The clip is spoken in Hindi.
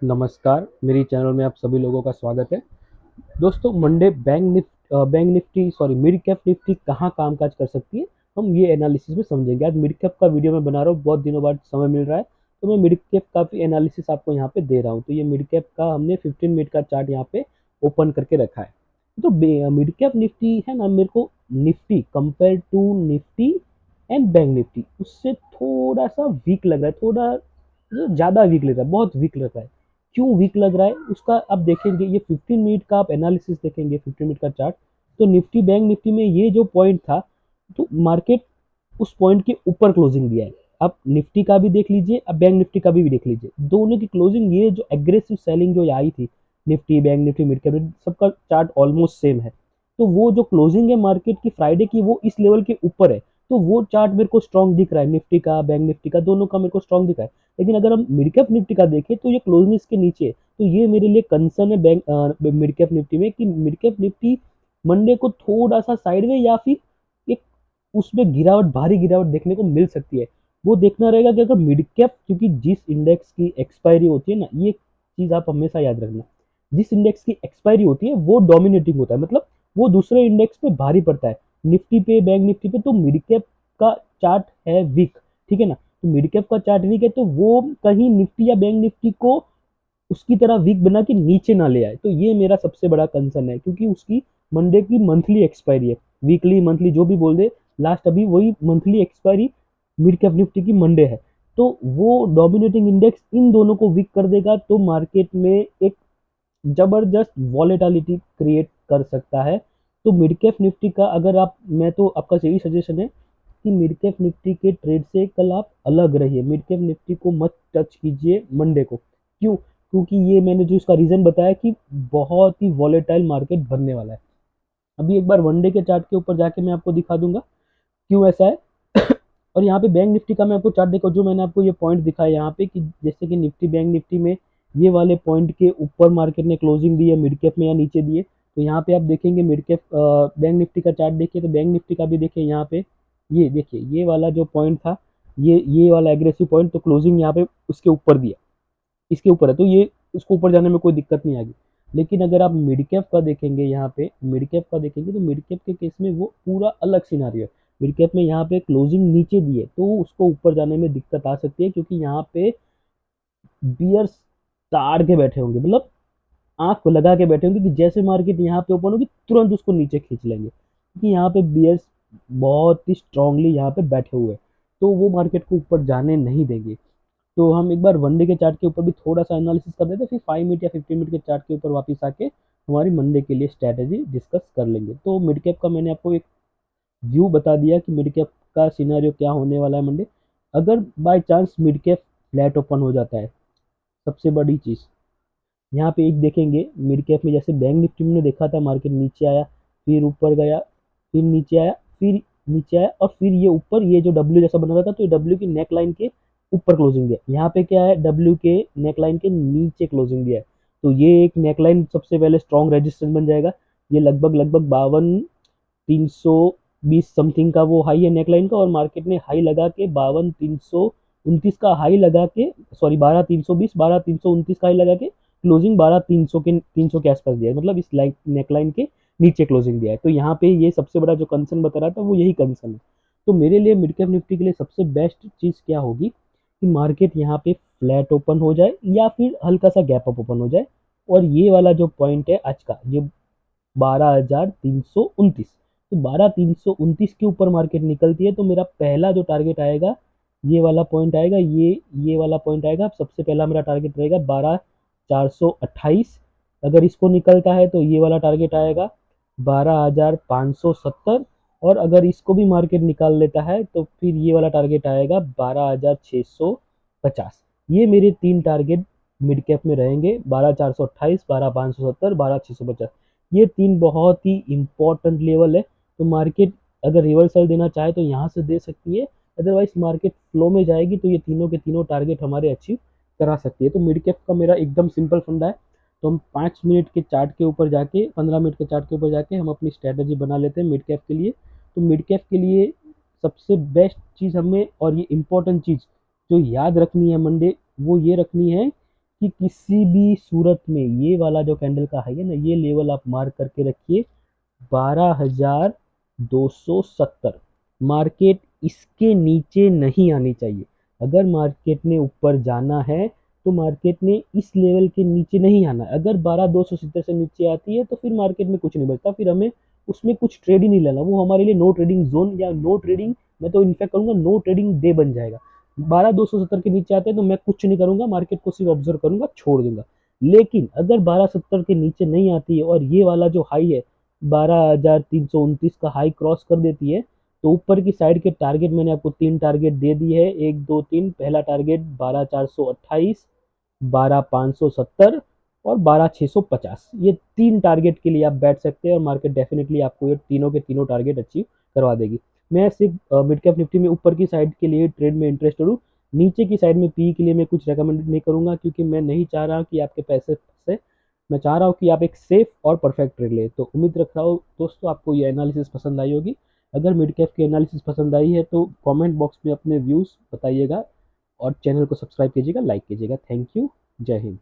नमस्कार, मेरी चैनल में आप सभी लोगों का स्वागत है। दोस्तों Monday bank Nifty sorry mid cap Nifty कहाँ कामकाज कर सकती है, हम ये एनालिसिस में समझेंगे। आज मिड कैप का वीडियो मैं बना रहा हूँ, बहुत दिनों बाद समय मिल रहा है, तो मैं मिड कैप का भी एनालिसिस आपको यहाँ पे दे रहा हूँ। तो ये मिड कैप का हमने 15 मिनट का चार्ट यहाँ पे ओपन करके रखा है। तो मिड कैप निफ्टी है ना, मेरे को Nifty compare to Nifty and bank Nifty उससे थोड़ा सा वीक लग रहा है, थोड़ा ज़्यादा वीक लग रहा है, बहुत वीक लग रहा है। क्यों वीक लग रहा है उसका आप देखेंगे, ये 15 मिनट का आप एनालिसिस देखेंगे, 15 मिनट का चार्ट। तो निफ्टी बैंक निफ्टी में ये जो पॉइंट था, तो मार्केट उस पॉइंट के ऊपर क्लोजिंग दिया है। आप निफ्टी का भी देख लीजिए, अब बैंक निफ्टी का भी देख लीजिए, दोनों की क्लोजिंग, ये जो एग्रेसिव सेलिंग जो आई थी Nifty bank Nifty mid cap सबका चार्ट ऑलमोस्ट सेम है। तो वो जो क्लोजिंग है मार्केट की फ्राइडे की, वो इस लेवल के ऊपर है। तो वो चार्ट मेरे को स्ट्रॉन्ग दिख रहा है, निफ्टी का बैंक निफ्टी का दोनों का मेरे को स्ट्रॉन्ग दिख रहा है। लेकिन अगर हम मिड कैप निफ्टी का देखें तो ये क्लोजिंग इसके नीचे है। तो ये मेरे लिए कंसर्न है बैंक मिड कैप निफ्टी में, कि मिड कैप निफ्टी मंडे को थोड़ा सा साइडवे या फिर एक उसमें गिरावट, भारी गिरावट देखने को मिल सकती है। वो देखना रहेगा कि अगर मिड कैप, क्योंकि जिस इंडेक्स की एक्सपायरी होती है ना, ये चीज आप हमेशा याद रखना, जिस इंडेक्स की एक्सपायरी होती है वो डोमिनेटिंग होता है, मतलब वो दूसरे इंडेक्स पे भारी पड़ता है, निफ्टी पे बैंक निफ्टी पे। तो मिड कैप का चार्ट है वीक, ठीक है ना। तो मिड कैप का चार्ट वीक है, तो वो कहीं निफ्टी या बैंक निफ्टी को उसकी तरह वीक बना के नीचे ना ले आए। तो ये मेरा सबसे बड़ा कंसर्न है, क्योंकि उसकी मंडे की मंथली एक्सपायरी है, वीकली मंथली जो भी बोल दे, लास्ट अभी वही monthly expiry mid cap Nifty की मंडे है। तो वो डोमिनेटिंग इंडेक्स इन दोनों को वीक कर देगा, तो मार्केट में एक जबरदस्त वॉलेटिलिटी क्रिएट कर सकता है। तो मिड कैप निफ्टी का अगर आप, मैं तो आपका यही सजेशन है कि मिड कैप निफ्टी के ट्रेड से कल आप अलग रहिए, मिड कैप निफ्टी को मत टच कीजिए मंडे को। क्यों? क्योंकि ये मैंने जो इसका रीजन बताया कि बहुत ही वॉलेटाइल मार्केट बनने वाला है। अभी एक बार वनडे के चार्ट के ऊपर जाके मैं आपको दिखा दूंगा क्यों ऐसा है। और यहाँ पे बैंक निफ्टी का मैं आपको चार्ट देखो, जो मैंने आपको ये पॉइंट दिखाया यहाँ पे, कि जैसे कि निफ्टी बैंक निफ्टी में ये वाले पॉइंट के ऊपर मार्केट ने क्लोजिंग दी है, मिड कैप में या नीचे दिए। तो यहाँ पे आप देखेंगे मिड कैप बैंक निफ्टी का चार्ट देखिए, तो बैंक निफ्टी का भी देखिए यहाँ पे, ये देखिए ये वाला जो पॉइंट था, ये वाला एग्रेसिव पॉइंट, तो क्लोजिंग यहाँ पे उसके ऊपर दिया, इसके ऊपर है। तो ये उसको ऊपर जाने में कोई दिक्कत नहीं आएगी। लेकिन अगर आप मिड कैप का देखेंगे, यहाँ पे मिड कैप का देखेंगे, तो मिड कैप के केस में वो पूरा अलग सिनारियो है। मिड कैप में यहाँ पे क्लोजिंग नीचे दी है, तो उसको ऊपर जाने में दिक्कत आ सकती है, क्योंकि यहाँ पे बियर्स ताड़ के बैठे होंगे, मतलब आंख लगा के बैठे होंगे कि जैसे मार्केट यहाँ पे ओपन होगी तुरंत उसको नीचे खींच लेंगे, क्योंकि यहाँ पे बियर्स बहुत ही स्ट्रांगली यहाँ पे बैठे हुए हैं। तो वो मार्केट को ऊपर जाने नहीं देंगे। तो हम एक बार वनडे के चार्ट के ऊपर भी थोड़ा सा एनालिसिस कर देते हैं, फिर 5 मिनट या 15 मिनट के चार्ट के ऊपर वापस आके हमारी मंडे के लिए स्ट्रैटेजी डिस्कस कर लेंगे। तो मिड कैप का मैंने आपको एक व्यू बता दिया कि मिड कैप का सिनेरियो क्या होने वाला है मंडे। अगर by chance mid cap flat open हो जाता है, सबसे बड़ी चीज़ यहाँ पे एक देखेंगे मिड कैप में, जैसे बैंक निफ्टी में देखा था, मार्केट नीचे आया, फिर ऊपर गया, फिर नीचे आया, फिर नीचे आया, और फिर ये ऊपर, ये जो डब्ल्यू जैसा बना था, तो ये डब्ल्यू की नेक लाइन के ऊपर क्लोजिंग दिया। यहाँ पे क्या है, डब्ल्यू के नेक लाइन के नीचे क्लोजिंग दिया है। तो ये एक नेक लाइन सबसे पहले स्ट्रॉन्ग रेजिस्टेंस बन जाएगा। ये लगभग लगभग 52,320 समथिंग का वो हाई है नेकलाइन का, और मार्केट ने हाई लगा के 52,329 का हाई लगा के, सॉरी 12,320, 12,329 का हाई लगा के क्लोजिंग 12,300 के आसपास दिया है, मतलब इस लाइन नेकलाइन के नीचे क्लोजिंग दिया है। तो यहाँ पे ये सबसे बड़ा जो कंसर्न बता रहा था, वो यही कंसर्न है। तो मेरे लिए मिड कैप निफ्टी के लिए सबसे बेस्ट चीज़ क्या होगी, कि मार्केट यहाँ पे फ्लैट ओपन हो जाए या फिर हल्का सा गैप अप ओपन हो जाए, और ये वाला जो पॉइंट है आज का, ये 12,329, तो 12,329 के ऊपर मार्केट निकलती है, तो मेरा पहला जो टारगेट आएगा, ये वाला पॉइंट आएगा, ये वाला पॉइंट आएगा। सबसे पहला मेरा टारगेट रहेगा 12,428। अगर इसको निकलता है तो ये वाला टारगेट आएगा 12,570, और अगर इसको भी मार्केट निकाल लेता है तो फिर ये वाला टारगेट आएगा 12,650। ये मेरे तीन टारगेट मिड कैप में रहेंगे, 12,428, 12,570, 12,650। ये तीन बहुत ही इंपॉर्टेंट लेवल है। तो मार्केट अगर रिवर्सल देना चाहे तो यहाँ से दे सकती है, अदरवाइज मार्केट फ्लो में जाएगी तो ये तीनों के तीनों टारगेट हमारे अचीव करा सकती है। तो मिड कैप का मेरा एकदम सिंपल फंडा है। तो हम 5 मिनट के चार्ट के ऊपर जाके, 15 मिनट के चार्ट के ऊपर जाके हम अपनी स्ट्रैटेजी बना लेते हैं मिड कैप के लिए। तो मिड कैप के लिए सबसे बेस्ट चीज़ हमें, और ये इंपॉर्टेंट चीज़ जो याद रखनी है मंडे, वो ये रखनी है कि किसी भी सूरत में ये वाला जो कैंडल का हाई है ना, ये लेवल आप मार्क करके रखिए 12,270। मार्केट इसके नीचे नहीं आनी चाहिए। अगर मार्केट ने ऊपर जाना है तो मार्केट ने इस लेवल के नीचे नहीं आना है। अगर 12,270 से नीचे आती है तो फिर मार्केट में कुछ नहीं बचता, फिर हमें उसमें कुछ ट्रेड ही नहीं लेना, वो हमारे लिए नो ट्रेडिंग जोन या नो ट्रेडिंग, मैं तो इनफैक्ट कहूँगा नो ट्रेडिंग डे बन जाएगा। 12,270 के नीचे आते हैं तो मैं कुछ नहीं करूंगा, मार्केट को सिर्फ ऑब्जर्व करूंगा, छोड़ दूंगा। लेकिन अगर 1270 के नीचे नहीं आती है और ये वाला जो हाई है 12,329 का हाई क्रॉस कर देती है, तो ऊपर की साइड के टारगेट मैंने आपको 3 टारगेट दे दिए है, 1 2 3। पहला टारगेट 12,428, 12,570 और 12,650। ये 3 टारगेट के लिए आप बैठ सकते हैं और मार्केट डेफिनेटली आपको ये तीनों के तीनों टारगेट अचीव करवा देगी। मैं सिर्फ मिड कैप निफ्टी में ऊपर की साइड के लिए ट्रेड में इंटरेस्टेड हूँ। नीचे की साइड में पी के लिए मैं कुछ रेकमेंड नहीं करूंगा, क्योंकि मैं नहीं चाह रहा कि आपके पैसे से, मैं चाह रहा हूँ कि आप एक सेफ और परफेक्ट ट्रेड लें। तो उम्मीद रख रहा हूँ दोस्तों आपको ये एनालिसिस पसंद आई होगी। अगर मिड कैप की एनालिसिस पसंद आई है तो कमेंट बॉक्स में अपने व्यूज़ बताइएगा और चैनल को सब्सक्राइब कीजिएगा, लाइक कीजिएगा। Thank you. जय हिंद।